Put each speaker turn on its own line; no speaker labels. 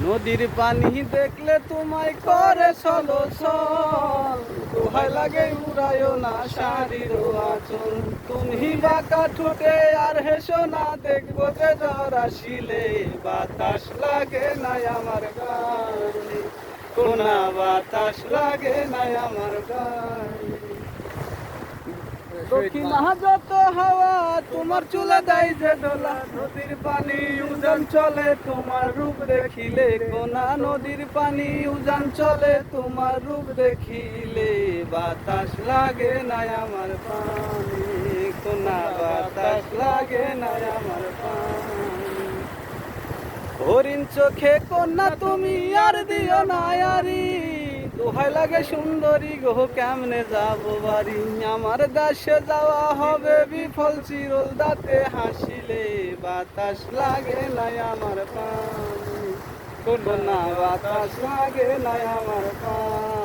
নদীর পানি দেখলে তোমায় করে চলো চল, দোহাই লাগে উড়ায়ও না শাড়ির আঁচল। তুমি বাঁকা ঠোঁটে আর হেসো না, দেখবো যে জ্বর আসিলে বাতাস লাগে নাই আমার গায়ে, কোনা বাতাস লাগে নাই আমার গায়ে। দক্ষিণা যত হাওয়া তোমার চুলে দেয় যে দোলা, নদীর পানি উজান চলে তোমার রূপ দেখিলে, কোনা নদীর পানি উজান চলে তোমার রূপ দেখিলে, বাতাস লাগে নাই আমার পানি, কোনা বাতাস লাগে নাই আমার পানি। হরিণ চোখে কন্যা তুমি আর দিও না আরি, দোহাই লাগে সুন্দরী গো কেমনে যাব বাড়ি। আমার দেশে যাওয়া হবে বিফল চিরল, দাঁতে হাসিলে বাতাস লাগে নাই আমার পানি, কোনা বাতাস লাগে নাই আমার পানি।